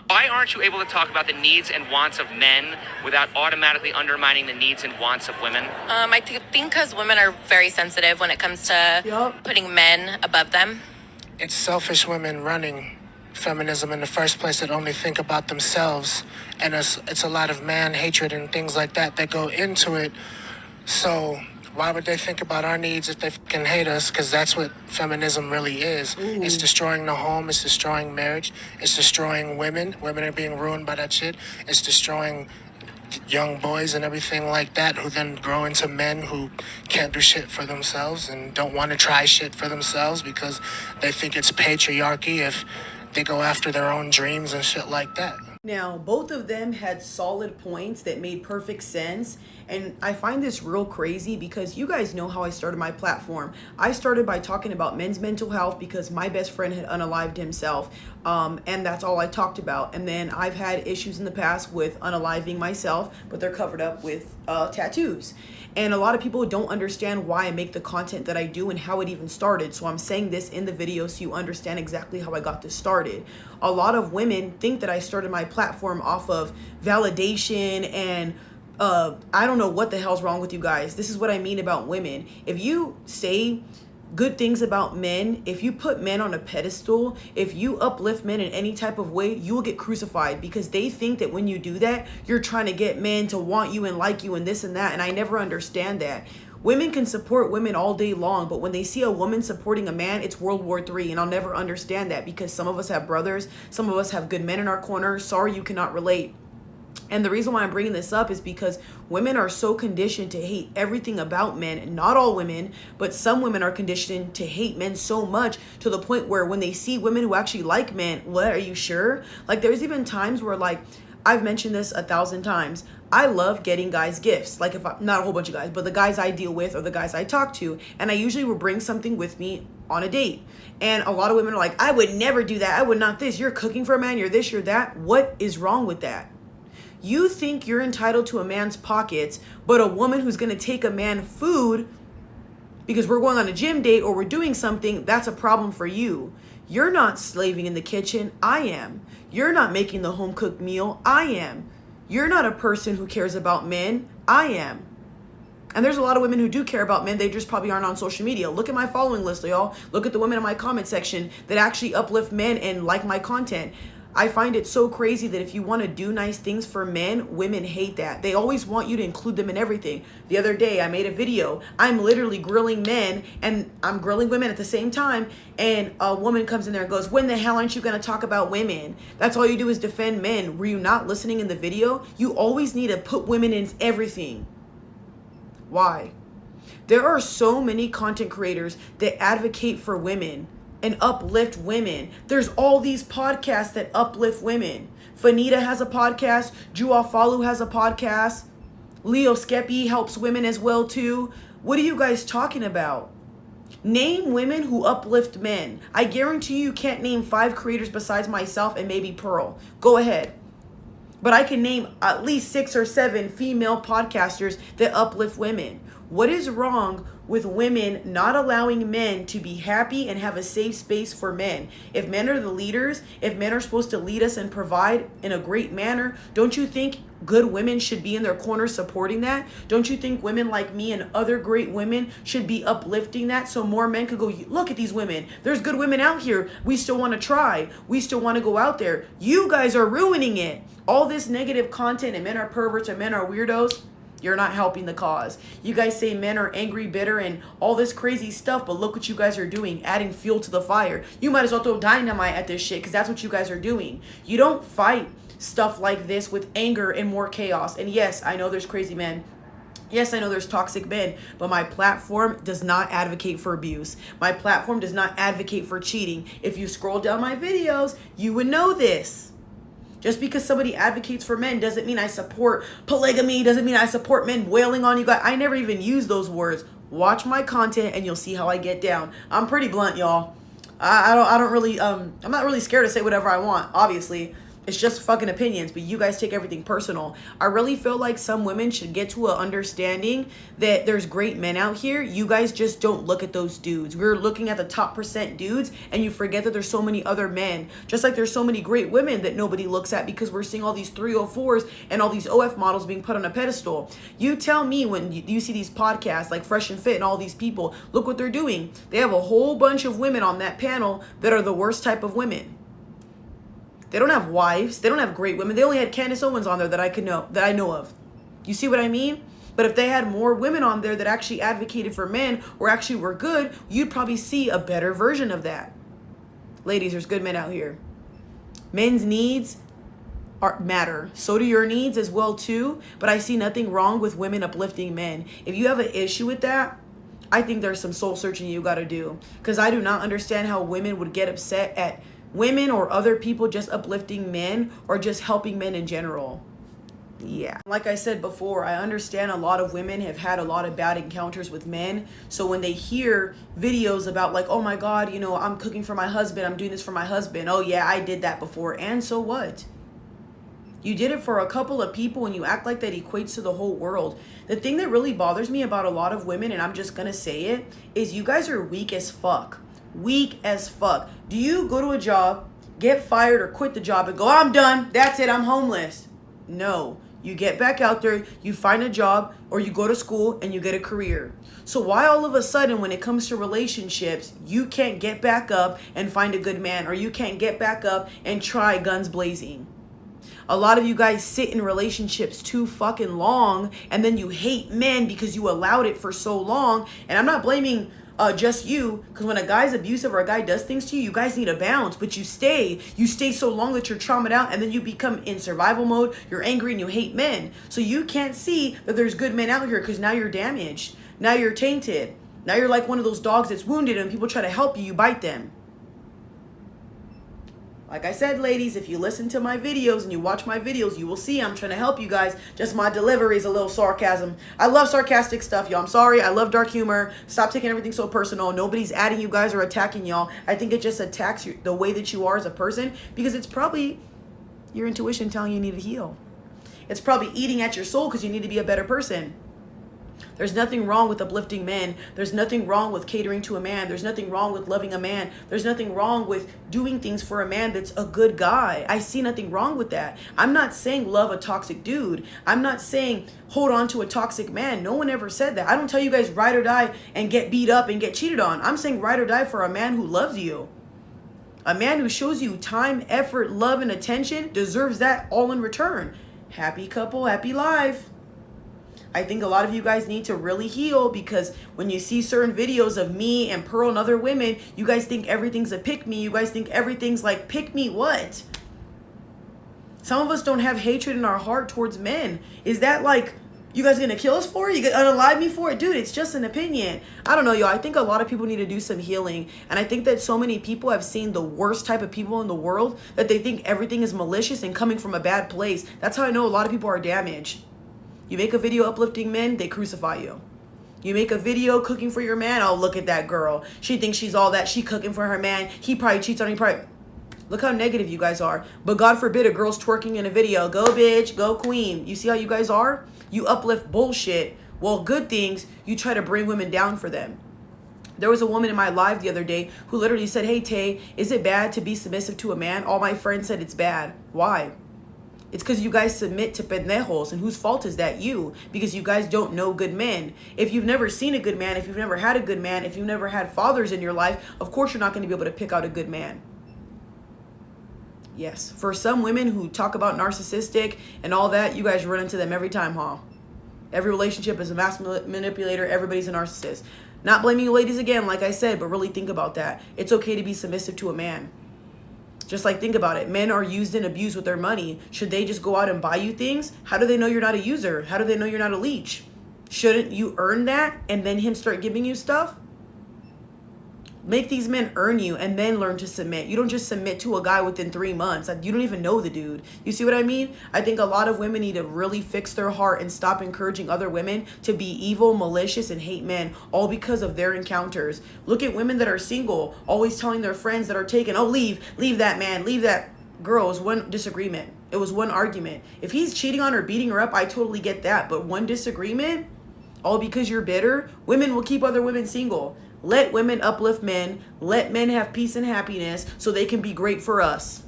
Why aren't you able to talk about the needs and wants of men without automatically undermining the needs and wants of women? I think because women are very sensitive when it comes to putting men above them. It's selfish women running feminism in the first place that only think about themselves. And it's a lot of man hatred and things like that that go into it. So why would they think about our needs if they can hate us? Because that's what feminism really is. Ooh. It's destroying the home. It's destroying marriage. It's destroying women. Women are being ruined by that shit. It's destroying young boys and everything like that, who then grow into men who can't do shit for themselves and don't want to try shit for themselves because they think it's patriarchy if they go after their own dreams and shit like that. Now, both of them had solid points that made perfect sense. And I find this real crazy because you guys know how I started my platform. I started by talking about men's mental health because my best friend had unalived himself. And that's all I talked about. And then I've had issues in the past with unaliving myself, but they're covered up with tattoos. And a lot of people don't understand why I make the content that I do and how it even started. So I'm saying this in the video so you understand exactly how I got this started. A lot of women think that I started my platform off of validation and I don't know what the hell's wrong with you guys. This is what I mean about women. If you say good things about men, if you put men on a pedestal, if you uplift men in any type of way, you will get crucified because they think that when you do that, you're trying to get men to want you and like you and this and that. And I never understand that. Women can support women all day long, but when they see a woman supporting a man, it's World War III. And I'll never understand that because some of us have brothers, some of us have good men in our corner. Sorry, you cannot relate. And the reason why I'm bringing this up is because women are so conditioned to hate everything about men. Not all women, but some women are conditioned to hate men so much to the point where when they see women who actually like men, what, are you sure? Like there's even times where like, I've mentioned this 1,000 times. I love getting guys gifts. Like if I, not a whole bunch of guys, but the guys I deal with or the guys I talk to. And I usually will bring something with me on a date. And a lot of women are like, I would never do that. I would not this. You're cooking for a man. You're this, you're that. What is wrong with that? You think you're entitled to a man's pockets, but a woman who's going to take a man food because we're going on a gym date or we're doing something, that's a problem for you. You're not slaving in the kitchen. I am. You're not making the home cooked meal. I am. You're not a person who cares about men. I am. And there's a lot of women who do care about men. They just probably aren't on social media. Look at my following list, y'all. Look at the women in my comment section that actually uplift men and like my content. I find it so crazy that if you want to do nice things for men, women hate that. They always want you to include them in everything. The other day, I made a video. I'm literally grilling men and I'm grilling women at the same time. And a woman comes in there and goes, when the hell aren't you going to talk about women? That's all you do is defend men. Were you not listening in the video? You always need to put women in everything. Why? There are so many content creators that advocate for women and uplift women. There's all these podcasts that uplift women. Fanita has a podcast. Juafalu has a podcast. Leo Skepi helps women as well too. What are you guys talking about? Name women who uplift men. I guarantee you can't name 5 creators besides myself and maybe Pearl. Go ahead. But I can name at least 6 or 7 female podcasters that uplift women. What is wrong with women not allowing men to be happy and have a safe space for men? If men are the leaders, if men are supposed to lead us and provide in a great manner, don't you think good women should be in their corner supporting that? Don't you think women like me and other great women should be uplifting that so more men could go, look at these women. There's good women out here. We still want to try. We still want to go out there. You guys are ruining it. All this negative content and men are perverts and men are weirdos. You're not helping the cause. You guys say men are angry, bitter, and all this crazy stuff, but look what you guys are doing, adding fuel to the fire. You might as well throw dynamite at this shit because that's what you guys are doing. You don't fight stuff like this with anger and more chaos. And yes, I know there's crazy men. Yes, I know there's toxic men, but my platform does not advocate for abuse. My platform does not advocate for cheating. If you scroll down my videos, you would know this. Just because somebody advocates for men doesn't mean I support polygamy, doesn't mean I support men wailing on you guys. I never even use those words. Watch my content and you'll see how I get down. I'm pretty blunt, y'all. I'm not really scared to say whatever I want, obviously. It's just fucking opinions, but you guys take everything personal. I really feel like some women should get to an understanding that there's great men out here. You guys just don't look at those dudes. We're looking at the top % dudes, and you forget that there's so many other men. Just like there's so many great women that nobody looks at because we're seeing all these 304s and all these OF models being put on a pedestal. You tell me when you see these podcasts like Fresh and Fit and all these people, look what they're doing. They have a whole bunch of women on that panel that are the worst type of women. They don't have wives. They don't have great women. They only had Candace Owens on there that I know of. You see what I mean? But if they had more women on there that actually advocated for men or actually were good, you'd probably see a better version of that. Ladies, there's good men out here. Men's needs matter. So do your needs as well too. But I see nothing wrong with women uplifting men. If you have an issue with that, I think there's some soul searching you got to do. Because I do not understand how women would get upset at women or other people just uplifting men or just helping men in general. Yeah. Like I said before, I understand a lot of women have had a lot of bad encounters with men. So when they hear videos about like, oh my God, you know, I'm cooking for my husband, I'm doing this for my husband. Oh yeah, I did that before. And so what? You did it for a couple of people and you act like that equates to the whole world. The thing that really bothers me about a lot of women, and I'm just gonna say it, is you guys are weak as fuck. Weak as fuck. Do you go to a job, get fired or quit the job and go, I'm done, that's it, I'm homeless? No. You get back out there, you find a job, or you go to school and you get a career. So why all of a sudden when it comes to relationships, you can't get back up and find a good man, or you can't get back up and try guns blazing? A lot of you guys sit in relationships too fucking long, and then you hate men because you allowed it for so long. And I'm not blaming just you, because when a guy's abusive or a guy does things to you, you guys need a bounce, but you stay so long that you're traumatized out, and then you become in survival mode, you're angry and you hate men. So you can't see that there's good men out here because now you're damaged, now you're tainted, now you're like one of those dogs that's wounded and people try to help you, you bite them. Like I said, ladies, if you listen to my videos and you watch my videos, you will see I'm trying to help you guys. Just my delivery is a little sarcasm. I love sarcastic stuff, y'all. I'm sorry. I love dark humor. Stop taking everything so personal. Nobody's adding you guys or attacking y'all. I think it just attacks the way that you are as a person, because it's probably your intuition telling you need to heal. It's probably eating at your soul because you need to be a better person. There's nothing wrong with uplifting men. There's nothing wrong with catering to a man. There's nothing wrong with loving a man. There's nothing wrong with doing things for a man that's a good guy. I see nothing wrong with that. I'm not saying love a toxic dude. I'm not saying hold on to a toxic man. No one ever said that. I don't tell you guys ride or die and get beat up and get cheated on. I'm saying ride or die for a man who loves you. A man who shows you time, effort, love, and attention deserves that all in return. Happy couple, happy life. I think a lot of you guys need to really heal, because when you see certain videos of me and Pearl and other women, you guys think everything's a pick me. You guys think everything's like, pick me what? Some of us don't have hatred in our heart towards men. Is that like, you guys gonna kill us for it? You gonna unalive me for it? Dude, it's just an opinion. I don't know, y'all. I think a lot of people need to do some healing. And I think that so many people have seen the worst type of people in the world that they think everything is malicious and coming from a bad place. That's how I know a lot of people are damaged. You make a video uplifting men, they crucify you. You make a video cooking for your man, oh, look at that girl. She thinks she's all that. She cooking for her man. He probably cheats on her. Look how negative you guys are. But God forbid a girl's twerking in a video. Go bitch, go queen. You see how you guys are? You uplift bullshit. Well, good things, you try to bring women down for them. There was a woman in my live the other day who literally said, hey, Tay, is it bad to be submissive to a man? All my friends said it's bad. Why? It's because you guys submit to pendejos. And whose fault is that? You. Because you guys don't know good men. If you've never seen a good man, if you've never had a good man, if you've never had fathers in your life, of course you're not going to be able to pick out a good man. Yes. For some women who talk about narcissistic and all that, you guys run into them every time, huh? Every relationship is a mass manipulator. Everybody's a narcissist. Not blaming you ladies again, like I said, but really think about that. It's okay to be submissive to a man. Just like, think about it. Men are used and abused with their money. Should they just go out and buy you things? How do they know you're not a user? How do they know you're not a leech? Shouldn't you earn that and then him start giving you stuff? Make these men earn you and then learn to submit. You don't just submit to a guy within 3 months. You don't even know the dude. You see what I mean? I think a lot of women need to really fix their heart and stop encouraging other women to be evil, malicious, and hate men, all because of their encounters. Look at women that are single, always telling their friends that are taken, oh, leave that man, leave that. Girl, it was one disagreement. It was one argument. If he's cheating on her, beating her up, I totally get that. But one disagreement, all because you're bitter, women will keep other women single. Let women uplift men. Let men have peace and happiness so they can be great for us.